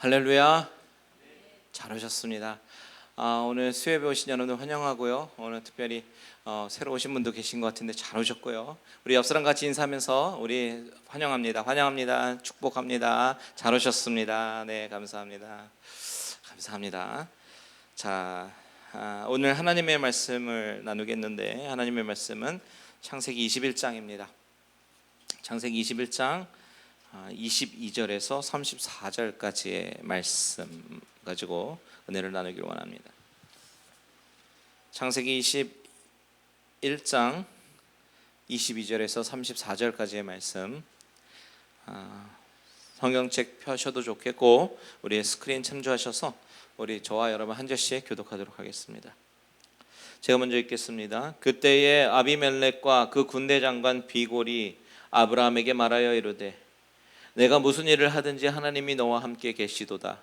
할렐루야. 잘 오셨습니다. 오늘 수협에 오신 여러분 환영하고요. 오늘 특별히 새로 오신 분도 계신 것 같은데 잘 오셨고요. 우리 옆 사람 같이 인사하면서 우리 환영합니다. 환영합니다. 축복합니다. 잘 오셨습니다. 네, 감사합니다. 감사합니다. 자, 오늘 하나님의 말씀을 나누겠는데 하나님의 말씀은 창세기 21장입니다. 창세기 21장 22절에서 34절까지의 말씀 가지고 은혜를 나누기를 원합니다. 창세기 21장 22절에서 34절까지의 말씀, 성경책 펴셔도 좋겠고 우리 스크린 참조하셔서 우리 저와 여러분 한 절씩 교독하도록 하겠습니다. 제가 먼저 읽겠습니다. 그때에 아비멜렉과 그 군대 장관 비골이 아브라함에게 말하여 이르되 내가 무슨 일을 하든지 하나님이 너와 함께 계시도다.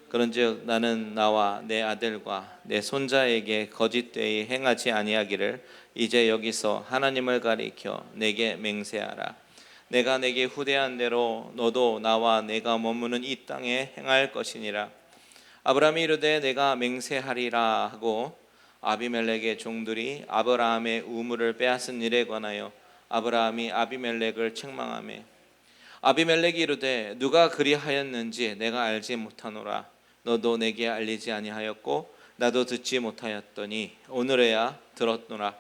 그런즉 나는 나와 내 아들과 내 손자에게 거짓되이 행하지 아니하기를 이제 여기서 하나님을 가리켜 내게 맹세하라. 내가 내게 후대한 대로 너도 나와 내가 머무는 이 땅에 행할 것이니라. 아브라함이 이르되 내가 맹세하리라 하고 아비멜렉의 종들이 아브라함의 우물을 빼앗은 일에 관하여 아브라함이 아비멜렉을 책망하며 아비멜렉이 이르되 누가 그리하였는지 내가 알지 못하노라. 너도 내게 알리지 아니하였고 나도 듣지 못하였더니 오늘에야 들었노라.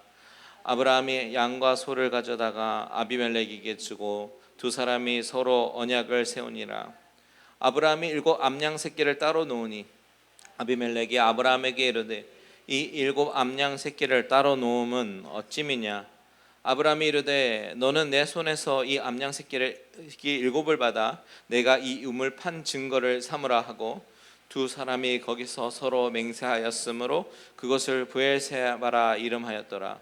아브라함이 양과 소를 가져다가 아비멜렉에게 주고 두 사람이 서로 언약을 세우니라. 아브라함이 7 암양 새끼를 따로 놓으니 아비멜렉이 아브라함에게 이르되 이 7 암양 새끼를 따로 놓음은 어찌미냐. 아브라함이 이르되 너는 내 손에서 이 암양 새끼를 7을 받아 내가 이 우물 판 증거를 삼으라 하고 두 사람이 거기서 서로 맹세하였으므로 그것을 브엘세바라 이름하였더라.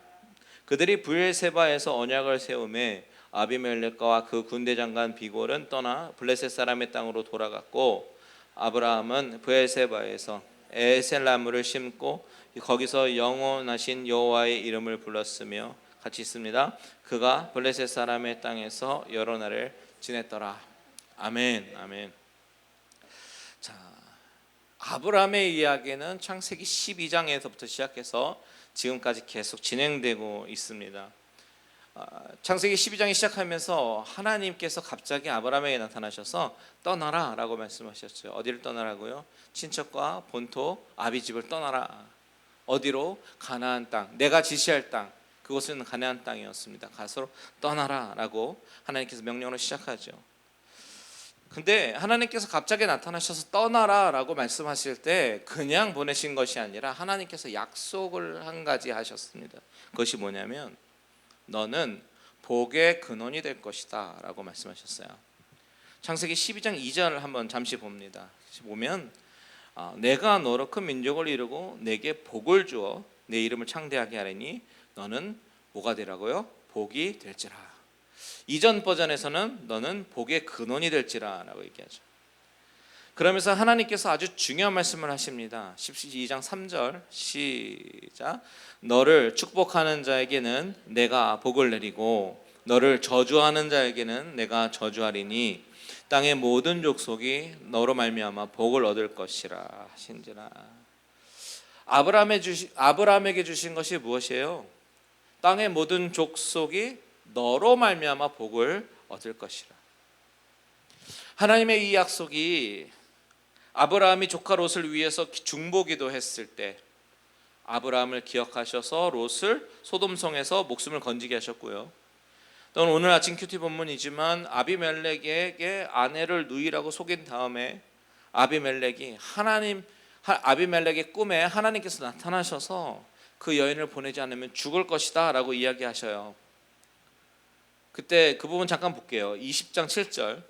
그들이 브엘세바에서 언약을 세우매 아비멜렉과 그 군대 장관 비골은 떠나 블레셋 사람의 땅으로 돌아갔고 아브라함은 브엘세바에서 에셀나무를 심고 거기서 영원하신 여호와의 이름을 불렀으며 같이 있습니다. 그가 블레셋 사람의 땅에서 여러 날을 지냈더라. 아멘. 아멘. 자, 아브라함의 이야기는 창세기 12장에서부터 시작해서 지금까지 계속 진행되고 있습니다. 창세기 12장이 시작하면서 하나님께서 갑자기 아브라함에게 나타나셔서 떠나라 라고 말씀하셨죠. 어디를 떠나라고요? 친척과 본토 아비집을 떠나라. 어디로? 가나안 땅, 내가 지시할 땅. 그것은 가나안 땅이었습니다. 가서 떠나라 라고 하나님께서 명령으로 시작하죠. 근데 하나님께서 갑자기 나타나셔서 떠나라 라고 말씀하실 때 그냥 보내신 것이 아니라 하나님께서 약속을 한 가지 하셨습니다. 그것이 뭐냐면 너는 복의 근원이 될 것이다 라고 말씀하셨어요. 창세기 12장 2절을 한번 잠시 봅니다. 보면 내가 너로 큰 민족을 이루고 내게 복을 주어 내 이름을 창대하게 하리니 너는 뭐가 되라고요? 복이 될지라. 이전 버전에서는 너는 복의 근원이 될지라 라고 얘기하죠. 그러면서 하나님께서 아주 중요한 말씀을 하십니다. 12장 3절 시작. 너를 축복하는 자에게는 내가 복을 내리고 너를 저주하는 자에게는 내가 저주하리니 땅의 모든 족속이 너로 말미암아 복을 얻을 것이라 하신지라. 아브라함에게 주신 것이 무엇이에요? 땅의 모든 족속이 너로 말미암아 복을 얻을 것이라. 하나님의 이 약속이 아브라함이 조카 롯을 위해서 중보기도 했을 때 아브라함을 기억하셔서 롯을 소돔성에서 목숨을 건지게 하셨고요. 또는 오늘 아침 큐티 본문이지만 아비멜렉에게 아내를 누이라고 속인 다음에 아비멜렉의 꿈에 하나님께서 나타나셔서 그 여인을 보내지 않으면 죽을 것이다 라고 이야기하셔요. 그때 그 부분 잠깐 볼게요. 20장 7절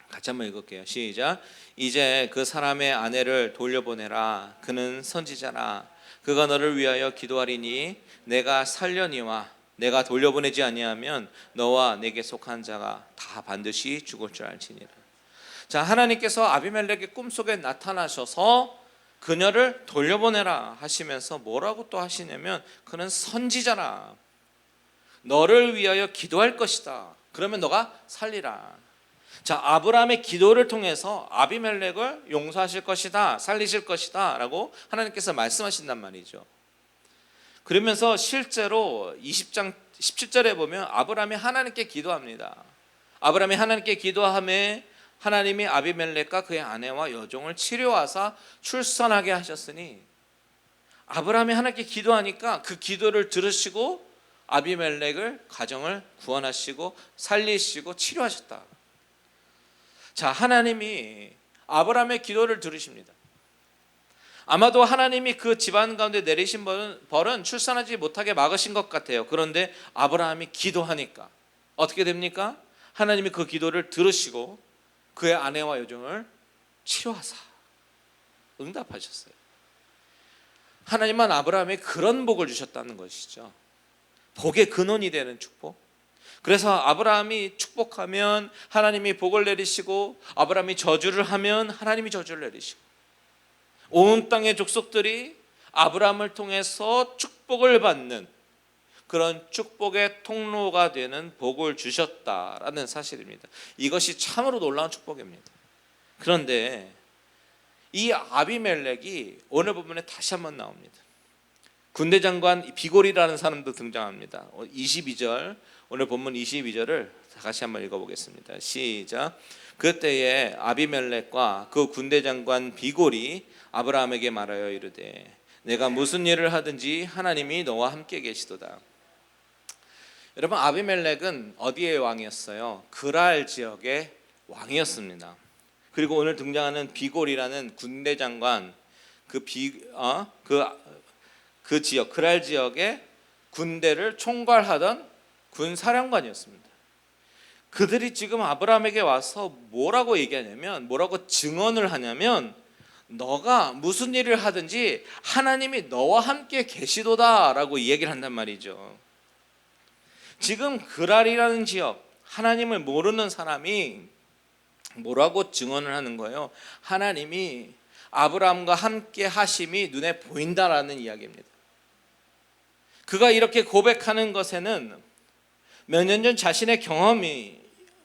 같이 한번 읽을게요. 시작. 이제 그 사람의 아내를 돌려보내라. 그는 선지자라. 그가 너를 위하여 기도하리니 내가 살려니와 내가 돌려보내지 아니하면 너와 내게 속한 자가 다 반드시 죽을 줄 알지니라. 자, 하나님께서 아비멜렉의 꿈속에 나타나셔서 그녀를 돌려보내라 하시면서 뭐라고 또 하시냐면 그는 선지자라. 너를 위하여 기도할 것이다. 그러면 너가 살리라. 자, 아브라함의 기도를 통해서 아비멜렉을 용서하실 것이다, 살리실 것이다 라고 하나님께서 말씀하신단 말이죠. 그러면서 실제로 20장 17절에 보면 아브라함이 하나님께 기도합니다. 아브라함이 하나님께 기도함에 하나님이 아비멜렉과 그의 아내와 여종을 치료하사 출산하게 하셨으니, 아브라함이 하나님께 기도하니까 그 기도를 들으시고 아비멜렉을 가정을 구원하시고 살리시고 치료하셨다. 자, 하나님이 아브라함의 기도를 들으십니다. 아마도 하나님이 그 집안 가운데 내리신 벌은 출산하지 못하게 막으신 것 같아요. 그런데 아브라함이 기도하니까 어떻게 됩니까? 하나님이 그 기도를 들으시고 그의 아내와 여종을 치료하사 응답하셨어요. 하나님은 아브라함에 그런 복을 주셨다는 것이죠. 복의 근원이 되는 축복. 그래서 아브라함이 축복하면 하나님이 복을 내리시고, 아브라함이 저주를 하면 하나님이 저주를 내리시고, 온 땅의 족속들이 아브라함을 통해서 축복을 받는 그런 축복의 통로가 되는 복을 주셨다라는 사실입니다. 이것이 참으로 놀라운 축복입니다. 그런데 이 아비멜렉이 오늘 부분에 다시 한번 나옵니다. 군대 장관 비골이라는 사람도 등장합니다. 22절, 오늘 본문 22절을 다시 한번 읽어보겠습니다. 시작. 그때에 아비멜렉과 그 군대 장관 비골이 아브라함에게 말하여 이르되 내가 무슨 일을 하든지 하나님이 너와 함께 계시도다. 여러분, 아비멜렉은 어디의 왕이었어요? 그랄 지역의 왕이었습니다. 그리고 오늘 등장하는 비골이라는 군대 장관, 그 지역, 그랄 지역의 군대를 총괄하던 군사령관이었습니다. 그들이 지금 아브라함에게 와서 뭐라고 얘기하냐면, 뭐라고 증언을 하냐면, 너가 무슨 일을 하든지 하나님이 너와 함께 계시도다 라고 얘기를 한단 말이죠. 지금 그랄이라는 지역, 하나님을 모르는 사람이 뭐라고 증언을 하는 거예요? 하나님이 아브라함과 함께 하심이 눈에 보인다라는 이야기입니다. 그가 이렇게 고백하는 것에는 몇 년 전 자신의 경험이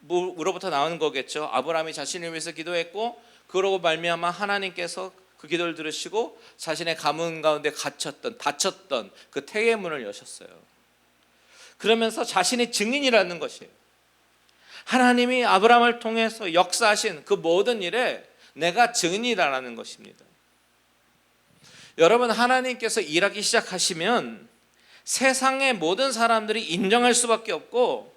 으로부터 나오는 거겠죠. 아브라함이 자신을 위해서 기도했고, 그러고 말미암아 하나님께서 그 기도를 들으시고 자신의 가문 가운데 닫혔던 그 태의 문을 여셨어요. 그러면서 자신이 증인이라는 것이에요. 하나님이 아브라함을 통해서 역사하신 그 모든 일에 내가 증인이라는 것입니다. 여러분, 하나님께서 일하기 시작하시면 세상의 모든 사람들이 인정할 수밖에 없고,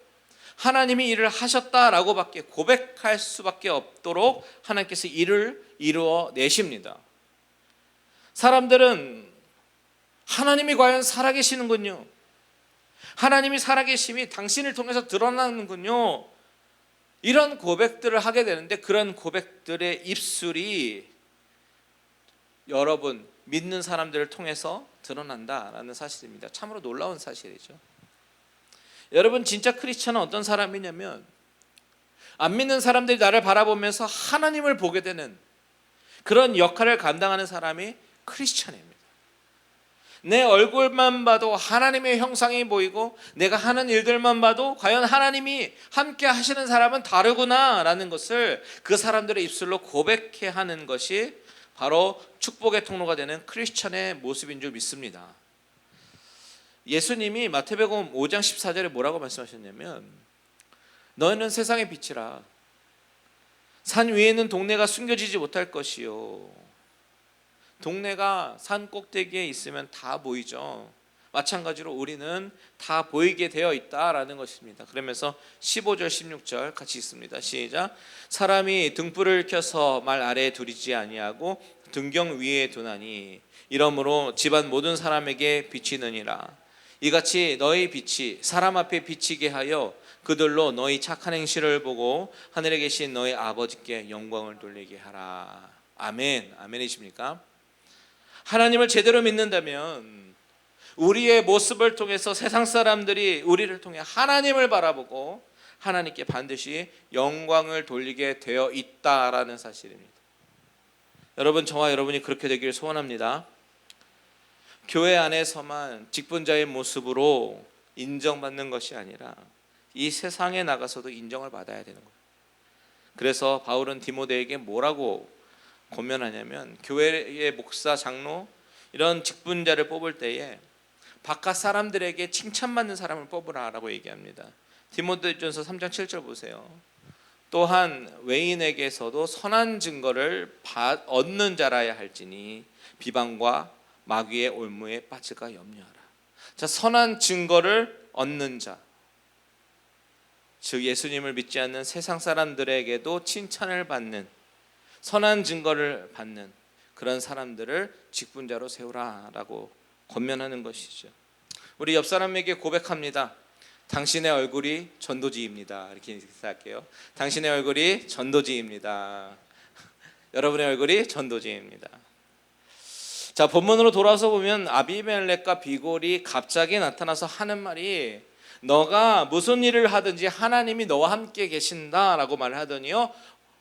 하나님이 일을 하셨다라고 밖에 고백할 수밖에 없도록 하나님께서 일을 이루어 내십니다. 사람들은 하나님이 과연 살아계시는군요, 하나님이 살아계심이 당신을 통해서 드러나는군요, 이런 고백들을 하게 되는데, 그런 고백들의 입술이 여러분 믿는 사람들을 통해서 드러난다라는 사실입니다. 참으로 놀라운 사실이죠. 여러분, 진짜 크리스천은 어떤 사람이냐면, 안 믿는 사람들이 나를 바라보면서 하나님을 보게 되는 그런 역할을 감당하는 사람이 크리스천입니다. 내 얼굴만 봐도 하나님의 형상이 보이고, 내가 하는 일들만 봐도 과연 하나님이 함께 하시는 사람은 다르구나 라는 것을 그 사람들의 입술로 고백해 하는 것이 바로 축복의 통로가 되는 크리스천의 모습인 줄 믿습니다. 예수님이 마태복음 5장 14절에 뭐라고 말씀하셨냐면, 너희는 세상의 빛이라. 산 위에 있는 동네가 숨겨지지 못할 것이요. 동네가 산 꼭대기에 있으면 다 보이죠. 마찬가지로 우리는 다 보이게 되어 있다라는 것입니다. 그러면서 15절 16절 같이 읽습니다. 시작. 사람이 등불을 켜서 말 아래에 두리지 아니하고 등경 위에 두나니 이러므로 집안 모든 사람에게 비치느니라. 이같이 너희 빛이 사람 앞에 비치게 하여 그들로 너희 착한 행실을 보고 하늘에 계신 너희 아버지께 영광을 돌리게 하라. 아멘. 아멘이십니까? 하나님을 제대로 믿는다면 우리의 모습을 통해서 세상 사람들이 우리를 통해 하나님을 바라보고 하나님께 반드시 영광을 돌리게 되어 있다라는 사실입니다. 여러분, 저와 여러분이 그렇게 되기를 소원합니다. 교회 안에서만 직분자의 모습으로 인정받는 것이 아니라 이 세상에 나가서도 인정을 받아야 되는 거예요. 그래서 바울은 디모데에게 뭐라고 권면하냐면, 교회의 목사, 장로 이런 직분자를 뽑을 때에 바깥 사람들에게 칭찬받는 사람을 뽑으라라고 얘기합니다. 디모데전서 3장 7절 보세요. 또한 외인에게서도 선한 증거를 얻는 자라야 할지니 비방과 마귀의 올무에 빠질까 염려하라. 자, 선한 증거를 얻는 자, 즉 예수님을 믿지 않는 세상 사람들에게도 칭찬을 받는, 선한 증거를 받는 그런 사람들을 직분자로 세우라라고 권면하는 것이죠. 우리 옆 사람에게 고백합니다. 당신의 얼굴이 전도지입니다. 이렇게 인사할게요. 당신의 얼굴이 전도지입니다. 여러분의 얼굴이 전도지입니다. 자, 본문으로 돌아서 보면 아비멜렉과 비골이 갑자기 나타나서 하는 말이, 너가 무슨 일을 하든지 하나님이 너와 함께 계신다라고 말하더니요,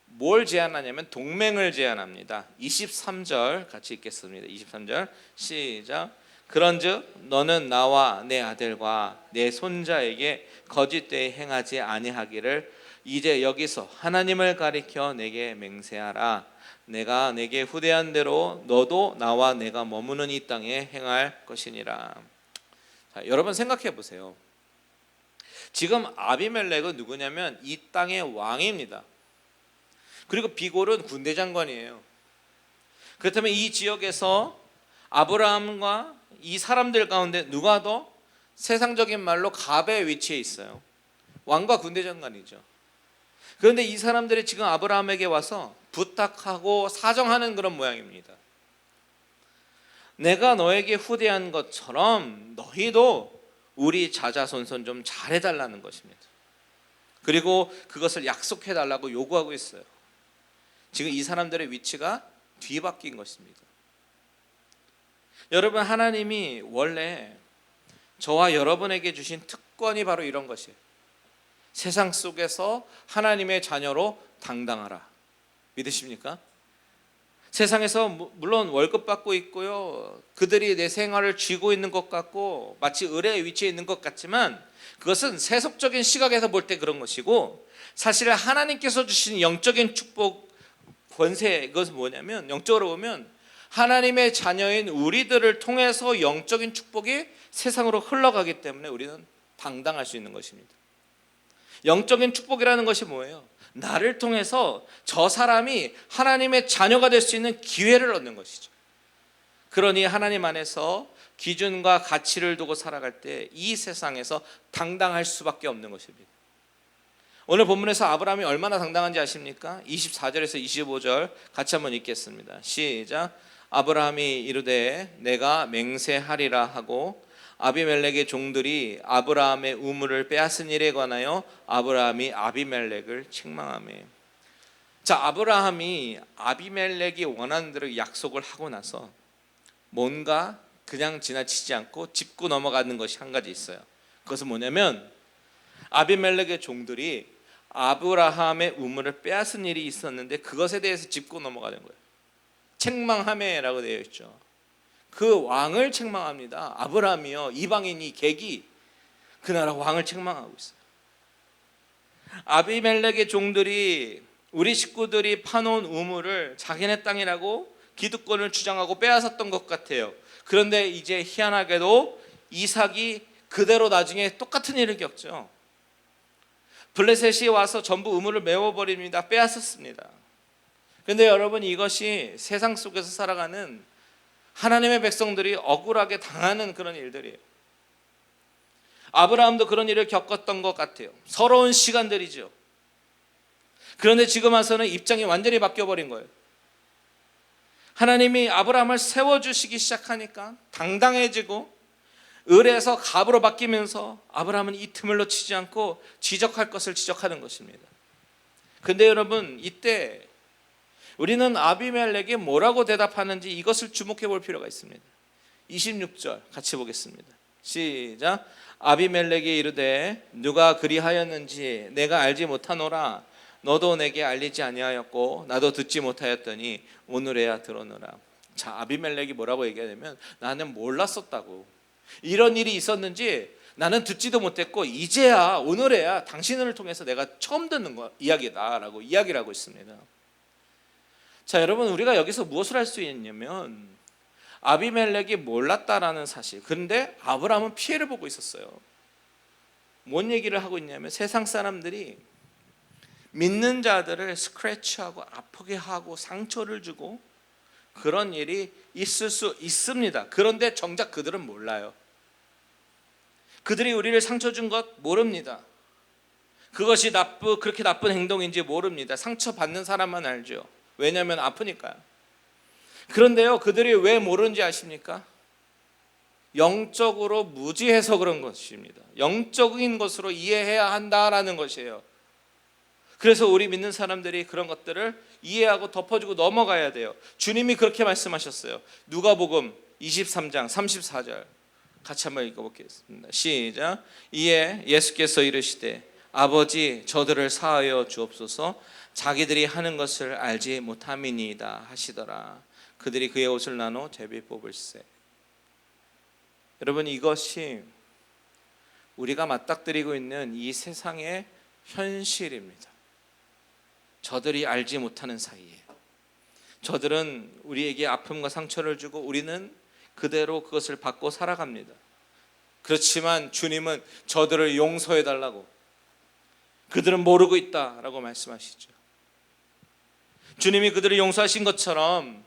뭘 제안하냐면 동맹을 제안합니다. 23절 같이 읽겠습니다. 23절 시작. 그런즉 너는 나와 내 아들과 내 손자에게 거짓되이 행하지 아니하기를 이제 여기서 하나님을 가리켜 내게 맹세하라. 내가 내게 후대한 대로 너도 나와 내가 머무는 이 땅에 행할 것이니라. 자, 여러분 생각해 보세요. 지금 아비멜렉은 누구냐면 이 땅의 왕입니다. 그리고 비골은 군대 장관이에요. 그렇다면 이 지역에서 아브라함과 이 사람들 가운데 누가 더 세상적인 말로 갑의 위치에 있어요? 왕과 군대 장관이죠. 그런데 이 사람들이 지금 아브라함에게 와서 부탁하고 사정하는 그런 모양입니다. 내가 너에게 후대한 것처럼 너희도 우리 자자손손 좀 잘해달라는 것입니다. 그리고 그것을 약속해달라고 요구하고 있어요. 지금 이 사람들의 위치가 뒤바뀐 것입니다. 여러분, 하나님이 원래 저와 여러분에게 주신 특권이 바로 이런 것이에요. 세상 속에서 하나님의 자녀로 당당하라. 믿으십니까? 세상에서 물론 월급 받고 있고요, 그들이 내 생활을 쥐고 있는 것 같고 마치 을의 위치에 있는 것 같지만 그것은 세속적인 시각에서 볼 때 그런 것이고, 사실 하나님께서 주신 영적인 축복, 권세, 이것은 뭐냐면 영적으로 보면 하나님의 자녀인 우리들을 통해서 영적인 축복이 세상으로 흘러가기 때문에 우리는 당당할 수 있는 것입니다. 영적인 축복이라는 것이 뭐예요? 나를 통해서 저 사람이 하나님의 자녀가 될 수 있는 기회를 얻는 것이죠. 그러니 하나님 안에서 기준과 가치를 두고 살아갈 때 이 세상에서 당당할 수밖에 없는 것입니다. 오늘 본문에서 아브라함이 얼마나 당당한지 아십니까? 24절에서 25절 같이 한번 읽겠습니다. 시작. 아브라함이 이르되 내가 맹세하리라 하고 아비멜렉의 종들이 아브라함의 우물을 빼앗은 일에 관하여 아브라함이 아비멜렉을 책망하며. 자, 아브라함이 아비멜렉이 원하는 대로 약속을 하고 나서 뭔가 그냥 지나치지 않고 짚고 넘어가는 것이 한 가지 있어요. 그것은 뭐냐면 아비멜렉의 종들이 아브라함의 우물을 빼앗은 일이 있었는데 그것에 대해서 짚고 넘어가는 거예요. 책망하매라고 되어 있죠. 그 왕을 책망합니다. 아브라함이요, 이방인이 객이 그 나라 왕을 책망하고 있어요. 아비멜렉의 종들이 우리 식구들이 파놓은 우물을 자기네 땅이라고 기득권을 주장하고 빼앗았던 것 같아요. 그런데 이제 희한하게도 이삭이 그대로 나중에 똑같은 일을 겪죠. 블레셋이 와서 전부 우물을 메워버립니다. 빼앗았습니다. 그런데 여러분, 이것이 세상 속에서 살아가는 하나님의 백성들이 억울하게 당하는 그런 일들이에요. 아브라함도 그런 일을 겪었던 것 같아요. 서러운 시간들이죠. 그런데 지금 와서는 입장이 완전히 바뀌어버린 거예요. 하나님이 아브라함을 세워주시기 시작하니까 당당해지고 을에서 갑으로 바뀌면서 아브라함은 이 틈을 놓치지 않고 지적할 것을 지적하는 것입니다. 그런데 여러분, 이때 우리는 아비멜렉이 뭐라고 대답하는지 이것을 주목해 볼 필요가 있습니다. 26절 같이 보겠습니다. 시작. 아비멜렉이 이르되 누가 그리하였는지 내가 알지 못하노라. 너도 내게 알리지 아니하였고 나도 듣지 못하였더니 오늘에야 들었노라. 자, 아비멜렉이 뭐라고 얘기하냐면 나는 몰랐었다고. 이런 일이 있었는지 나는 듣지도 못했고 이제야 오늘에야 당신을 통해서 내가 처음 듣는 이야기다라고 이야기를 하고 있습니다. 자, 여러분, 우리가 여기서 무엇을 할 수 있냐면 아비멜렉이 몰랐다라는 사실. 그런데 아브라함은 피해를 보고 있었어요. 뭔 얘기를 하고 있냐면 세상 사람들이 믿는 자들을 스크래치하고 아프게 하고 상처를 주고 그런 일이 있을 수 있습니다. 그런데 정작 그들은 몰라요. 그들이 우리를 상처 준 것 모릅니다. 그것이 그렇게 나쁜 행동인지 모릅니다. 상처받는 사람만 알죠. 왜냐하면 아프니까요. 그런데요, 그들이 왜 모르는지 아십니까? 영적으로 무지해서 그런 것입니다. 영적인 것으로 이해해야 한다라는 것이에요. 그래서 우리 믿는 사람들이 그런 것들을 이해하고 덮어주고 넘어가야 돼요. 주님이 그렇게 말씀하셨어요. 누가복음 23장 34절 같이 한번 읽어보겠습니다. 시작. 이에 예수께서 이르시되 아버지 저들을 사하여 주옵소서 자기들이 하는 것을 알지 못함이니이다 하시더라. 그들이 그의 옷을 나눠 제비 뽑을세. 여러분, 이것이 우리가 맞닥뜨리고 있는 이 세상의 현실입니다. 저들이 알지 못하는 사이에 저들은 우리에게 아픔과 상처를 주고 우리는 그대로 그것을 받고 살아갑니다. 그렇지만 주님은 저들을 용서해 달라고, 그들은 모르고 있다라고 말씀하시죠. 주님이 그들을 용서하신 것처럼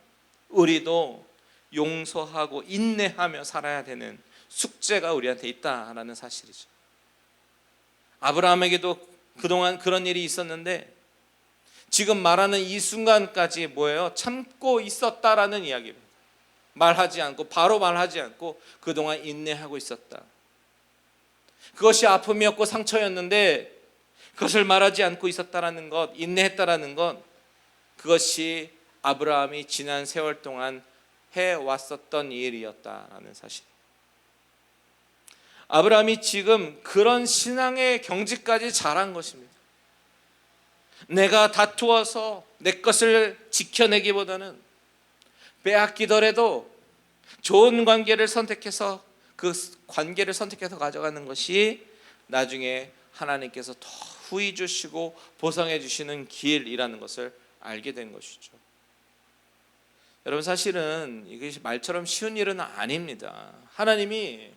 우리도 용서하고 인내하며 살아야 되는 숙제가 우리한테 있다라는 사실이죠. 아브라함에게도 그동안 그런 일이 있었는데 지금 말하는 이 순간까지 뭐예요? 참고 있었다라는 이야기입니다. 말하지 않고, 바로 말하지 않고 그동안 인내하고 있었다. 그것이 아픔이었고 상처였는데 그것을 말하지 않고 있었다라는 것, 인내했다라는 것, 그것이 아브라함이 지난 세월 동안 해왔었던 일이었다라는 사실. 아브라함이 지금 그런 신앙의 경지까지 자란 것입니다. 내가 다투어서 내 것을 지켜내기보다는 빼앗기더라도 좋은 관계를 선택해서 그 관계를 선택해서 가져가는 것이 나중에 하나님께서 더 후히 주시고 보상해 주시는 길이라는 것을 알게 된 것이죠. 여러분, 사실은 이것이 말처럼 쉬운 일은 아닙니다. 하나님이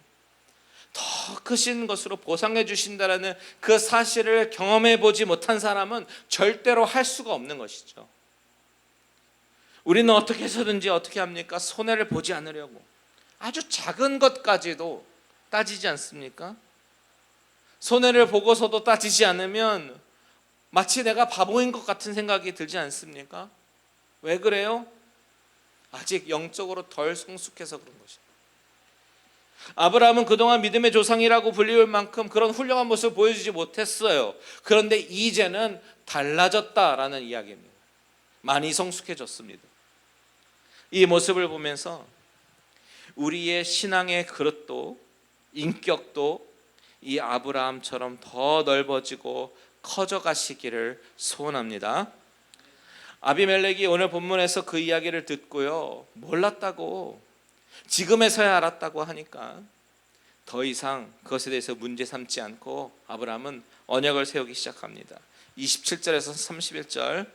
더 크신 것으로 보상해 주신다라는 그 사실을 경험해 보지 못한 사람은 절대로 할 수가 없는 것이죠. 우리는 어떻게 해서든지 어떻게 합니까? 손해를 보지 않으려고 아주 작은 것까지도 따지지 않습니까? 손해를 보고서도 따지지 않으면 마치 내가 바보인 것 같은 생각이 들지 않습니까? 왜 그래요? 아직 영적으로 덜 성숙해서 그런 것이에요. 아브라함은 그동안 믿음의 조상이라고 불리울 만큼 그런 훌륭한 모습을 보여주지 못했어요. 그런데 이제는 달라졌다라는 이야기입니다. 많이 성숙해졌습니다. 이 모습을 보면서 우리의 신앙의 그릇도 인격도 이 아브라함처럼 더 넓어지고 커져가시기를 소원합니다. 아비멜렉이 오늘 본문에서 그 이야기를 듣고요, 몰랐다고, 지금에서야 알았다고 하니까 더 이상 그것에 대해서 문제 삼지 않고 아브라함은 언약을 세우기 시작합니다. 27절에서 31절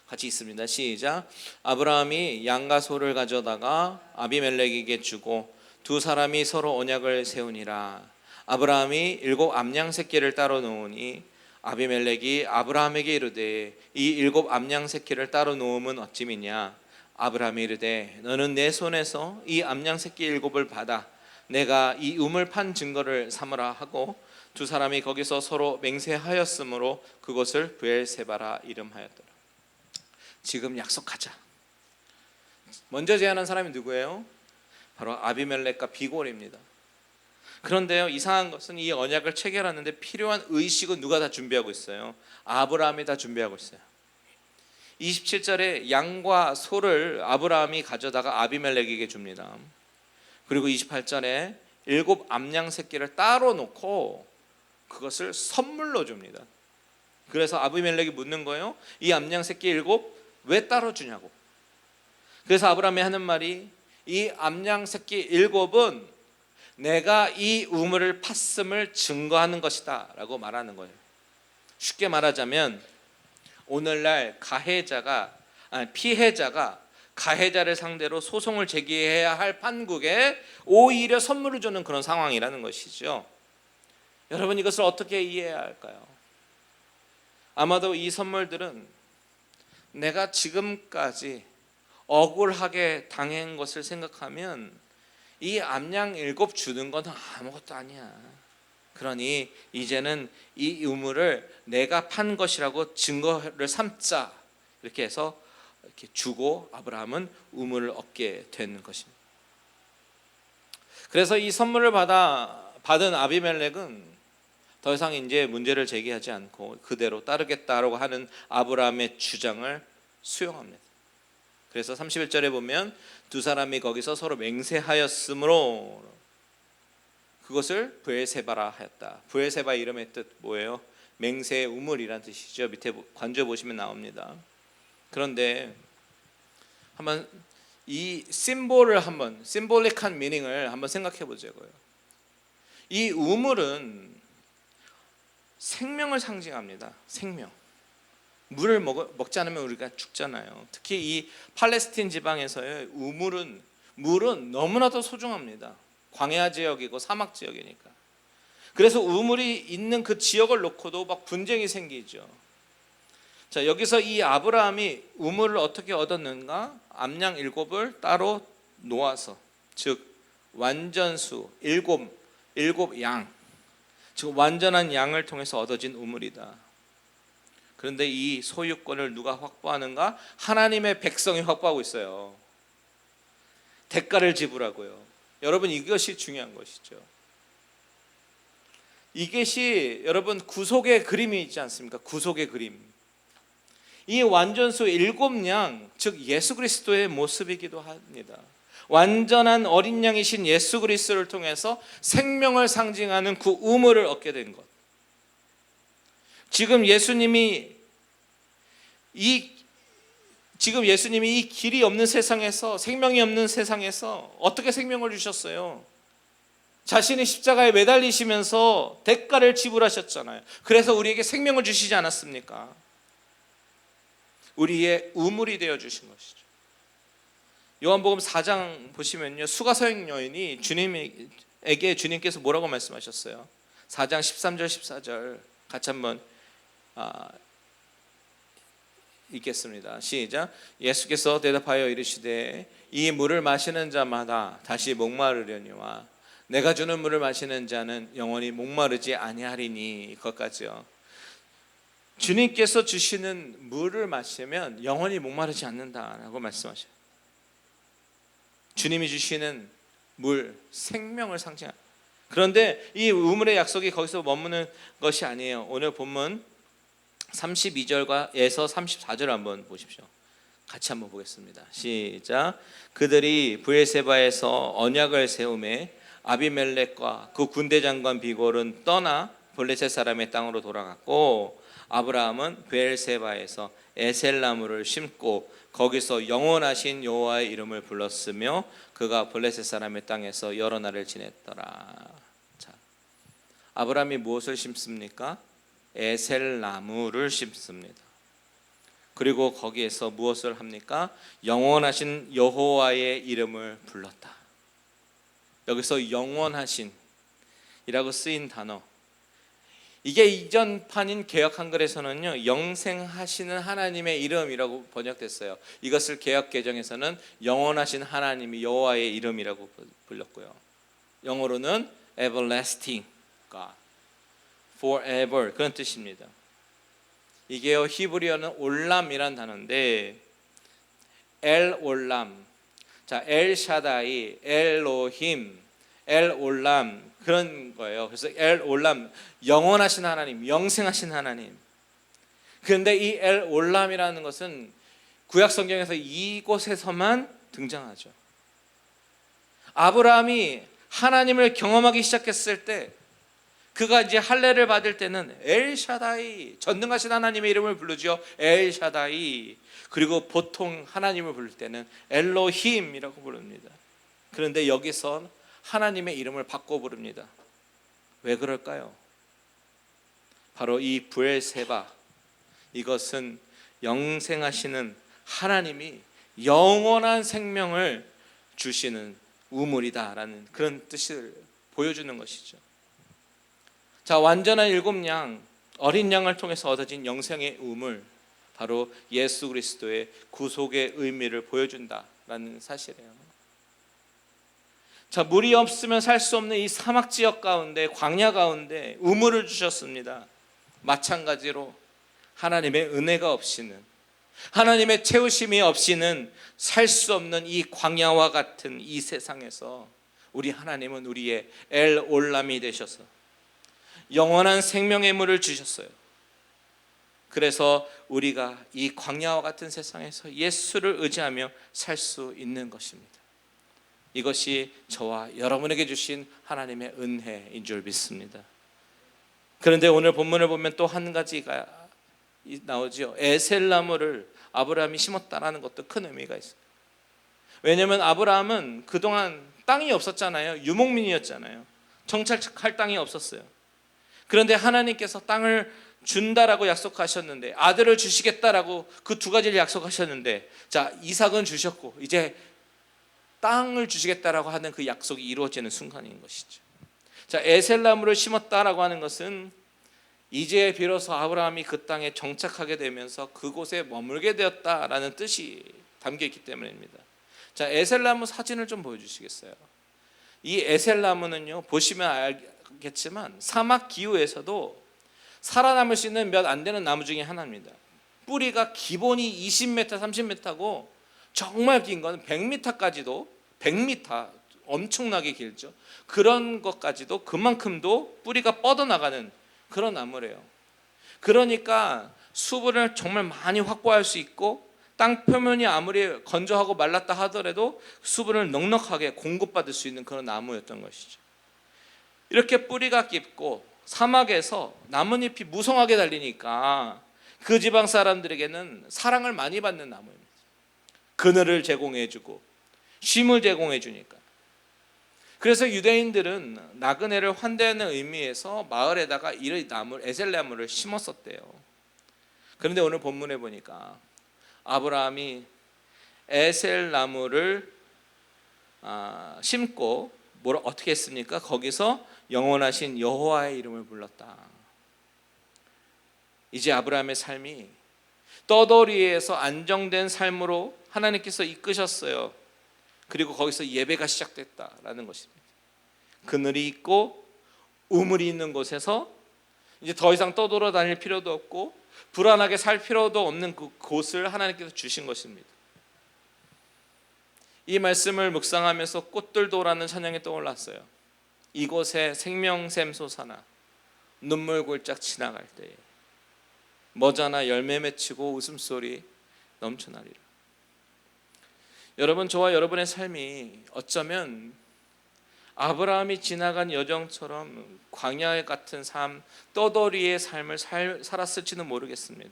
같이 있습니다. 시작. 아브라함이 양과 소를 가져다가 아비멜렉에게 주고 두 사람이 서로 언약을 세우니라. 아브라함이 7 암양 새끼를 따로 놓으니 아비멜렉이 아브라함에게 이르되 이 7 암양 새끼를 따로 놓음은 어찌미냐. 아브라함이 이르되 너는 내 손에서 이 암양 새끼 7을 받아 내가 이 우물 판 증거를 삼으라 하고 두 사람이 거기서 서로 맹세하였으므로 그것을 브엘세바라 이름하였더라. 지금 약속하자. 먼저 제안한 사람이 누구예요? 바로 아비멜렉과 비골입니다. 그런데요, 이상한 것은 이 언약을 체결하는데 필요한 의식은 누가 다 준비하고 있어요? 아브라함이 다 준비하고 있어요. 27절에 양과 소를 아브라함이 가져다가 아비멜렉에게 줍니다. 그리고 28절에 7 암양 새끼를 따로 놓고 그것을 선물로 줍니다. 그래서 아비멜렉이 묻는 거예요. 이 암양 새끼 7 왜 따로 주냐고. 그래서 아브라함이 하는 말이 이 암양 새끼 7은 내가 이 우물을 팠음을 증거하는 것이다 라고 말하는 거예요. 쉽게 말하자면 오늘날 피해자가 가해자를 상대로 소송을 제기해야 할 판국에 오히려 선물을 주는 그런 상황이라는 것이죠. 여러분, 이것을 어떻게 이해해야 할까요? 아마도 이 선물들은 내가 지금까지 억울하게 당한 것을 생각하면 이 암양 7 주는 건 아무것도 아니야. 그러니 이제는 이 우물을 내가 판 것이라고 증거를 삼자, 이렇게 해서 이렇게 주고 아브라함은 우물을 얻게 된 것입니다. 그래서 이 선물을 받은 아비멜렉은 더 이상 이제 문제를 제기하지 않고 그대로 따르겠다라고 하는 아브라함의 주장을 수용합니다. 그래서 31절에 보면 두 사람이 거기서 서로 맹세하였으므로 그것을 브엘세바라 하였다. 브엘세바 이름의 뜻 뭐예요? 맹세의 우물이란 뜻이죠. 밑에 관조에 보시면 나옵니다. 그런데 한번 이 심볼릭한 미닝을 한번 생각해 보자고요. 이 우물은 생명을 상징합니다. 생명. 물을 먹지 않으면 우리가 죽잖아요. 특히 이 팔레스틴 지방에서의 물은 너무나도 소중합니다. 광야 지역이고 사막 지역이니까. 그래서 우물이 있는 그 지역을 놓고도 막 분쟁이 생기죠. 자, 여기서 이 아브라함이 우물을 어떻게 얻었는가? 암양 7을 따로 놓아서, 즉 완전수 7 양, 즉 완전한 양을 통해서 얻어진 우물이다. 그런데 이 소유권을 누가 확보하는가? 하나님의 백성이 확보하고 있어요. 대가를 지불하고요. 여러분, 이것이 중요한 것이죠. 이것이 여러분 구속의 그림이 있지 않습니까? 구속의 그림. 이 완전수 7양, 즉 예수 그리스도의 모습이기도 합니다. 완전한 어린 양이신 예수 그리스도를 통해서 생명을 상징하는 그 우물을 얻게 된 것. 지금 예수님이 이 길이 없는 세상에서, 생명이 없는 세상에서 어떻게 생명을 주셨어요? 자신이 십자가에 매달리시면서 대가를 지불하셨잖아요. 그래서 우리에게 생명을 주시지 않았습니까? 우리의 우물이 되어 주신 것이죠. 요한복음 4장 보시면요, 수가서행 여인이 주님께서 뭐라고 말씀하셨어요? 4장 13절 14절 같이 한번 읽겠습니다. 시작. 예수께서 대답하여 이르시되 이 물을 마시는 자마다 다시 목마르려니와 내가 주는 물을 마시는 자는 영원히 목마르지 아니하리니. 그것까지요. 주님께서 주시는 물을 마시면 영원히 목마르지 않는다라고 말씀하셔요. 주님이 주시는 물, 생명을 상징합니다. 그런데 이 우물의 약속이 거기서 머무는 것이 아니에요. 오늘 본문 32절에서 34절 한번 보십시오. 같이 한번 보겠습니다. 시작. 그들이 브엘세바에서 언약을 세우매 아비멜렉과 그 군대 장관 비골은 떠나 블레셋 사람의 땅으로 돌아갔고 아브라함은 브엘세바에서 에셀나무를 심고 거기서 영원하신 여호와의 이름을 불렀으며 그가 블레셋 사람의 땅에서 여러 날을 지냈더라. 자, 아브라함이 무엇을 심습니까? 에셀나무를 심습니다. 그리고 거기에서 무엇을 합니까? 영원하신 여호와의 이름을 불렀다. 여기서 영원하신이라고 쓰인 단어, 이게 이전판인 개역 한글에서는요, 영생하시는 하나님의 이름이라고 번역됐어요. 이것을 개역 개정에서는 영원하신 하나님이 여호와의 이름이라고 불렀고요. 영어로는 everlasting God, forever, 그런 뜻입니다. 이게요, 히브리어는 올람이란 단어인데 엘 올람, 자, 엘 샤다이, 엘로힘, 엘 올람, 그런 거예요. 그래서 엘 올람, 영원하신 하나님, 영생하신 하나님. 그런데 이 엘 올람이라는 것은 구약 성경에서 이곳에서만 등장하죠. 아브라함이 하나님을 경험하기 시작했을 때, 그가 이제 할례를 받을 때는 엘 샤다이, 전능하신 하나님의 이름을 부르죠. 엘 샤다이. 그리고 보통 하나님을 부를 때는 엘로힘이라고 부릅니다. 그런데 여기서 하나님의 이름을 바꿔 부릅니다. 왜 그럴까요? 바로 이 브엘세바, 이것은 영생하시는 하나님이 영원한 생명을 주시는 우물이다라는 그런 뜻을 보여주는 것이죠. 자, 완전한 일곱 양, 어린 양을 통해서 얻어진 영생의 우물, 바로 예수 그리스도의 구속의 의미를 보여준다라는 사실이에요. 자, 물이 없으면 살 수 없는 이 사막 지역 가운데, 광야 가운데 우물을 주셨습니다. 마찬가지로 하나님의 은혜가 없이는, 하나님의 채우심이 없이는 살 수 없는 이 광야와 같은 이 세상에서 우리 하나님은 우리의 엘 올람이 되셔서 영원한 생명의 물을 주셨어요. 그래서 우리가 이 광야와 같은 세상에서 예수를 의지하며 살 수 있는 것입니다. 이것이 저와 여러분에게 주신 하나님의 은혜인 줄 믿습니다. 그런데 오늘 본문을 보면 또 한 가지가 나오죠. 에셀나무를 아브라함이 심었다라는 것도 큰 의미가 있어요. 왜냐하면 아브라함은 그동안 땅이 없었잖아요. 유목민이었잖아요. 정착할 땅이 없었어요. 그런데 하나님께서 땅을 준다라고 약속하셨는데, 아들을 주시겠다라고 그 두 가지를 약속하셨는데, 자, 이삭은 주셨고 이제 땅을 주시겠다라고 하는 그 약속이 이루어지는 순간인 것이죠. 자, 에셀나무를 심었다라고 하는 것은 이제 비로소 아브라함이 그 땅에 정착하게 되면서 그곳에 머물게 되었다라는 뜻이 담겨 있기 때문입니다. 자, 에셀나무 사진을 좀 보여주시겠어요? 이 에셀나무는요, 보시면 알겠지만 사막 기후에서도 살아남을 수 있는 몇 안 되는 나무 중에 하나입니다. 뿌리가 기본이 20m, 30m고 정말 긴 건 100m까지도, 100m 엄청나게 길죠. 그런 것까지도 그만큼도 뿌리가 뻗어나가는 그런 나무래요. 그러니까 수분을 정말 많이 확보할 수 있고, 땅 표면이 아무리 건조하고 말랐다 하더라도 수분을 넉넉하게 공급받을 수 있는 그런 나무였던 것이죠. 이렇게 뿌리가 깊고 사막에서 나뭇잎이 무성하게 달리니까 그 지방 사람들에게는 사랑을 많이 받는 나무입니다. 그늘을 제공해주고 쉼을 제공해주니까. 그래서 유대인들은 나그네를 환대하는 의미에서 마을에다가 이 나무 에셀나무를 심었었대요. 그런데 오늘 본문에 보니까 아브라함이 에셀나무를 심고 어떻게 했습니까? 거기서 영원하신 여호와의 이름을 불렀다. 이제 아브라함의 삶이 떠돌이에서 안정된 삶으로 하나님께서 이끄셨어요. 그리고 거기서 예배가 시작됐다라는 것입니다. 그늘이 있고 우물이 있는 곳에서 이제 더 이상 떠돌아다닐 필요도 없고 불안하게 살 필요도 없는 그 곳을 하나님께서 주신 것입니다. 이 말씀을 묵상하면서 꽃들도라는 찬양이 떠올랐어요. 이곳에 생명샘 솟아나 눈물 골짝 지나갈 때에 머자나 열매 맺히고 웃음소리 넘쳐나리라. 여러분, 저와 여러분의 삶이 어쩌면 아브라함이 지나간 여정처럼 광야 같은 삶, 떠돌이의 삶을 살았을지는 모르겠습니다.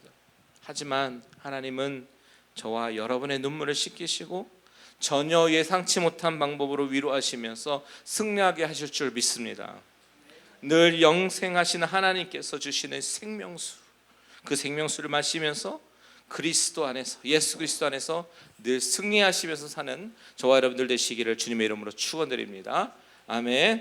하지만 하나님은 저와 여러분의 눈물을 씻기시고 전혀 예상치 못한 방법으로 위로하시면서 승리하게 하실 줄 믿습니다. 늘 영생하시는 하나님께서 주시는 생명수, 그 생명수를 마시면서 그리스도 안에서, 예수 그리스도 안에서 늘 승리하시면서 사는 저와 여러분들 되시기를 주님의 이름으로 축원드립니다. 아멘.